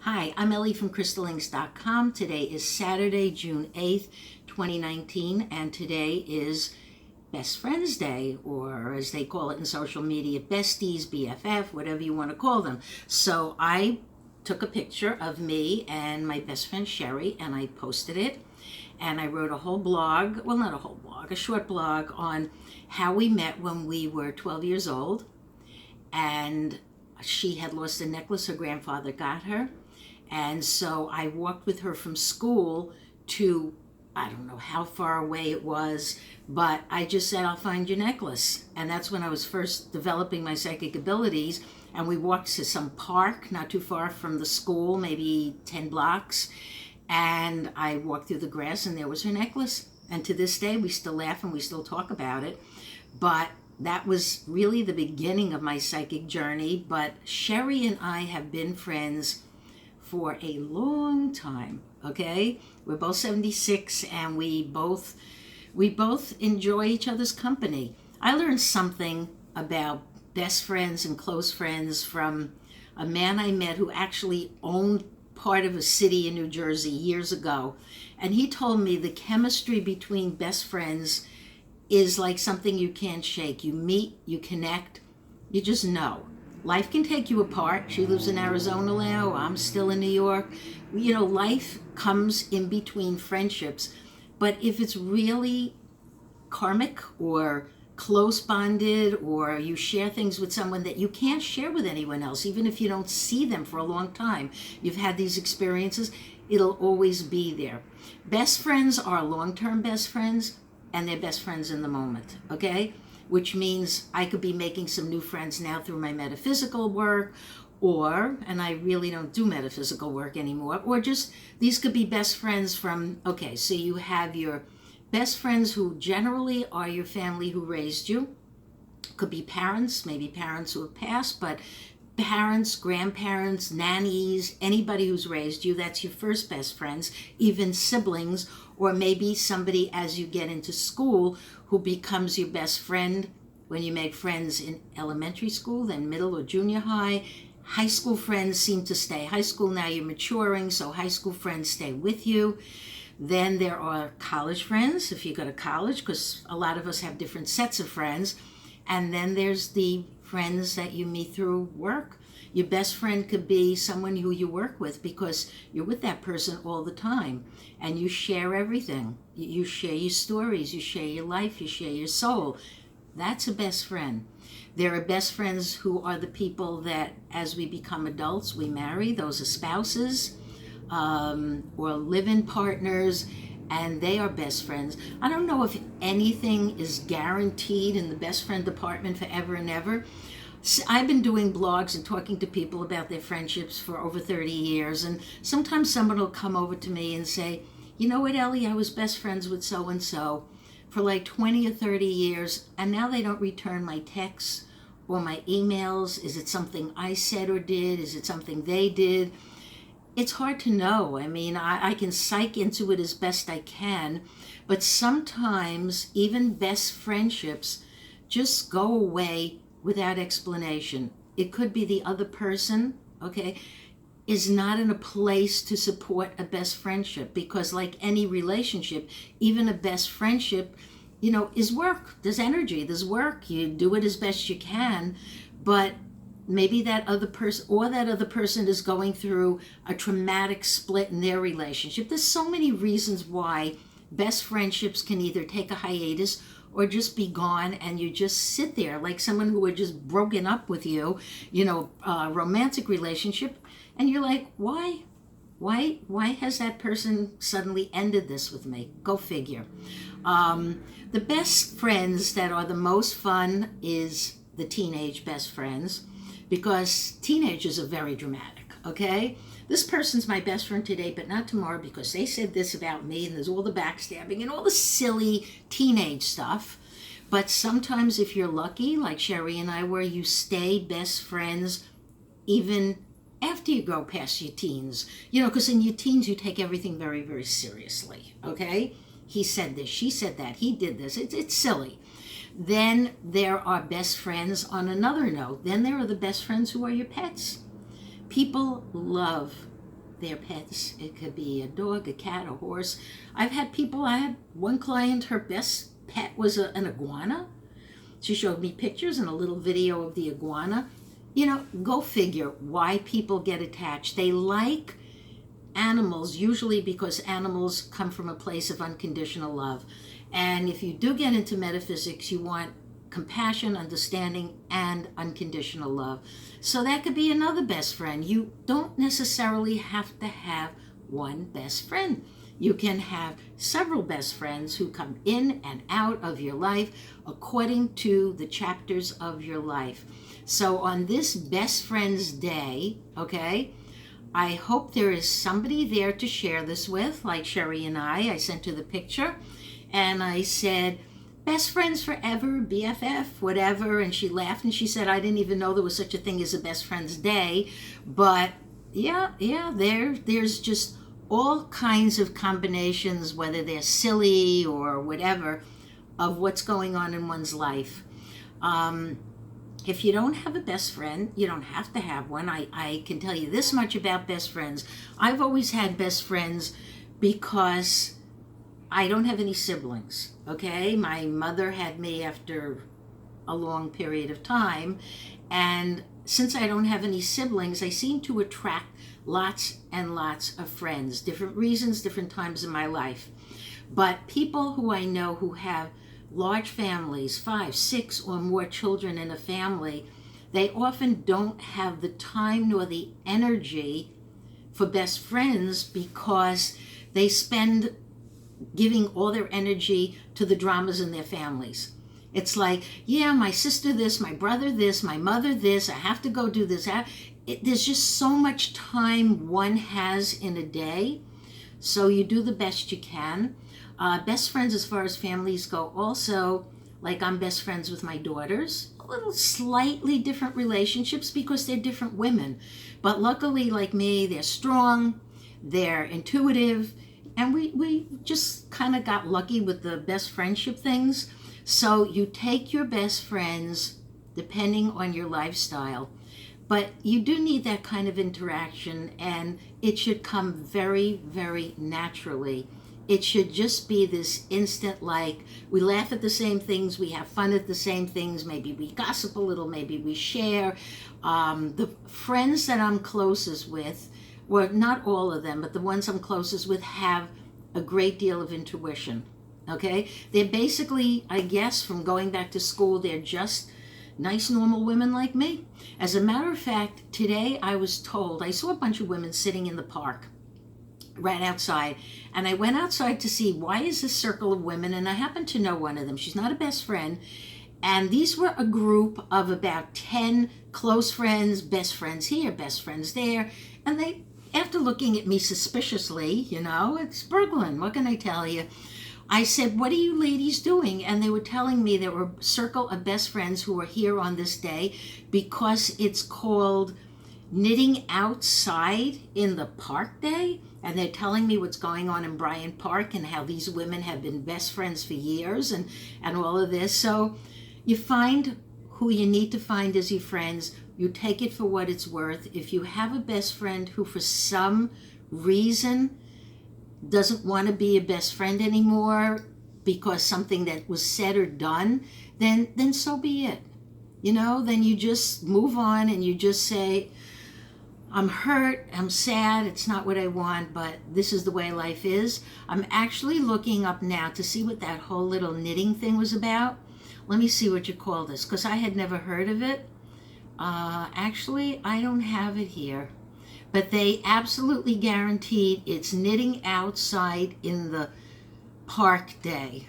Hi, I'm Ellie from crystallings.com. Today is Saturday, June 8th, 2019, and today is Best Friends Day, or as they call it in social media, Besties, BFF, whatever you want to call them. So I took a picture of me and my best friend Sherry, and I posted it. And I wrote a whole blog, well, not a whole blog, a short blog on how we met when we were 12 years old. And she had lost a necklace her grandfather got her. And so I walked with her from school to, I don't know how far away it was, but I just said, I'll find your necklace. And that's when I was first developing my psychic abilities. And we walked to some park not too far from the school, maybe 10 blocks. And I walked through the grass and there was her necklace. And to this day, we still laugh and we still talk about it. But that was really the beginning of my psychic journey. But Sherry and I have been friends for a long time, okay? We're both 76 and we both enjoy each other's company. I learned something about best friends and close friends from a man I met who actually owned part of a city in New Jersey years ago. And he told me the chemistry between best friends is like something you can't shake. You meet, you connect, you just know. Life can take you apart. She lives in Arizona now. I'm still in New York. You know, life comes in between friendships. But if it's really karmic or close bonded, or you share things with someone that you can't share with anyone else, even if you don't see them for a long time, you've had these experiences, it'll always be there. Best friends are long-term best friends, and they're best friends in the moment, okay? Which means I could be making some new friends now through my metaphysical work, or, and I really don't do metaphysical work anymore, or just these could be best friends from, okay, so you have your best friends who generally are your family who raised you. Could be parents, maybe parents who have passed, but parents, grandparents, nannies, anybody who's raised you, that's your first best friends, even siblings, or maybe somebody as you get into school who becomes your best friend when you make friends in elementary school, then middle or junior high. High school friends seem to stay. High school, now you're maturing, so high school friends stay with you. Then there are college friends, if you go to college, because a lot of us have different sets of friends. And then there's the friends that you meet through work. Your best friend could be someone who you work with because you're with that person all the time and you share everything. You share your stories, you share your life, you share your soul. That's a best friend. There are best friends who are the people that as we become adults, we marry. Those are spouses or live-in partners, and they are best friends. I don't know if anything is guaranteed in the best friend department forever and ever. I've been doing blogs and talking to people about their friendships for over 30 years, and sometimes someone will come over to me and say, you know what, Ellie, I was best friends with so-and-so for like 20 or 30 years, and now they don't return my texts or my emails. Is it something I said or did? Is it something they did? It's hard to know. I mean, I can psych into it as best I can, but sometimes even best friendships just go away without explanation. It could be the other person, okay, is not in a place to support a best friendship, because like any relationship, even a best friendship, you know, is work. There's energy, there's work. You do it as best you can, but maybe that other person is going through a traumatic split in their relationship. There's so many reasons why best friendships can either take a hiatus or just be gone, and you just sit there like someone who had just broken up with you, you know, romantic relationship, and you're like, why has that person suddenly ended this with me? Go figure. The best friends that are the most fun is the teenage best friends, because teenagers are very dramatic, okay? This person's my best friend today, but not tomorrow because they said this about me, and there's all the backstabbing and all the silly teenage stuff. But sometimes if you're lucky, like Sherry and I were, you stay best friends even after you go past your teens. You know, because in your teens you take everything very, very seriously, okay? He said this, she said that, he did this. It's silly. Then there are best friends on another note. Then there are the best friends who are your pets. People love their pets. It could be a dog, a cat, a horse. I had one client, her best pet was an iguana. She showed me pictures and a little video of the iguana. You know, go figure why people get attached. They like animals, usually because animals come from a place of unconditional love. And if you do get into metaphysics, you want compassion, understanding, and unconditional love. So that could be another best friend. You don't necessarily have to have one best friend. You can have several best friends who come in and out of your life according to the chapters of your life. So on this Best Friends Day, okay, I hope there is somebody there to share this with, like Sherry and I sent her the picture, and I said, best friends forever, BFF, whatever, and she laughed and she said, I didn't even know there was such a thing as a Best Friends Day, but yeah, there's just all kinds of combinations, whether they're silly or whatever, of what's going on in one's life. If you don't have a best friend, you don't have to have one. I can tell you this much about best friends. I've always had best friends because I don't have any siblings, okay? My mother had me after a long period of time, and since I don't have any siblings, I seem to attract lots and lots of friends, different reasons, different times in my life. But people who I know who have large families, 5, 6 or more children in a family, they often don't have the time nor the energy for best friends because they spend giving all their energy to the dramas in their families. It's like, yeah, my sister this, my brother this, my mother this, I have to go do this. There's just so much time one has in a day, so you do the best you can. Best friends as far as families go also, like I'm best friends with my daughters. A little slightly different relationships because they're different women. But luckily, like me, they're strong, they're intuitive, and we just kind of got lucky with the best friendship things. So you take your best friends depending on your lifestyle. But you do need that kind of interaction, and it should come very, very naturally. It should just be this instant, like, we laugh at the same things, we have fun at the same things, maybe we gossip a little, maybe we share. The friends that I'm closest with, well, not all of them, but the ones I'm closest with have a great deal of intuition, okay? They're basically, I guess, from going back to school, they're just nice, normal women like me. As a matter of fact, today I was told, I saw a bunch of women sitting in the park right outside, and I went outside to see why is this circle of women, and I happened to know one of them. She's not a best friend, and these were a group of about 10 close friends, best friends here, best friends there, and they, after looking at me suspiciously, you know, it's Brooklyn, what can I tell you? I said, what are you ladies doing? And they were telling me there were a circle of best friends who were here on this day because it's called Knitting Outside in the Park Day. And they're telling me what's going on in Bryant Park and how these women have been best friends for years and all of this. So you find who you need to find as your friends. You take it for what it's worth. If you have a best friend who for some reason doesn't want to be a best friend anymore because something that was said or done, then so be it. You know, then you just move on and you just say, I'm hurt, I'm sad, it's not what I want, but this is the way life is. I'm actually looking up now to see what that whole little knitting thing was about. Let me see what you call this, because I had never heard of it. Actually, I don't have it here. But they absolutely guaranteed it's Knitting Outside in the Park Day.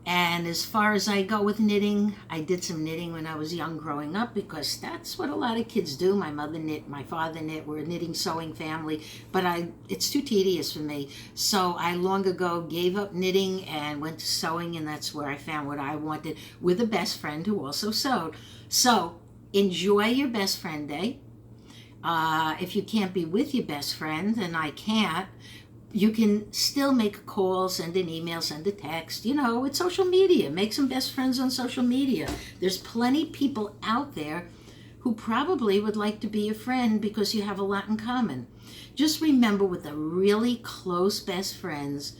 And as far as I go with knitting, I did some knitting when I was young growing up because that's what a lot of kids do. My mother knit, my father knit, we're a knitting sewing family, but it's too tedious for me. So I long ago gave up knitting and went to sewing, and that's where I found what I wanted with a best friend who also sewed. So enjoy your best friend day. If you can't be with your best friend, and I can't, you can still make a call, send an email, send a text. You know, it's social media. Make some best friends on social media. There's plenty people out there who probably would like to be a friend because you have a lot in common. Just remember, with the really close best friends,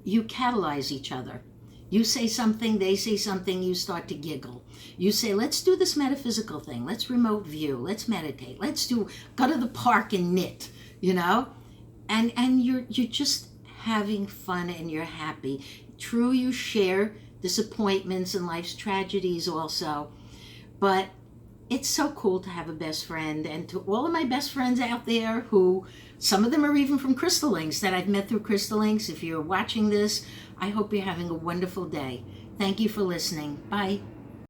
you catalyze each other. You say something, they say something, you start to giggle. You say, let's do this metaphysical thing. Let's remote view. Let's meditate. Let's go to the park and knit, And you're just having fun and you're happy. True, you share disappointments and life's tragedies also. But it's so cool to have a best friend. And to all of my best friends out there, who some of them are even from Crystal Links that I've met through Crystal Links, if you're watching this, I hope you're having a wonderful day. Thank you for listening. Bye.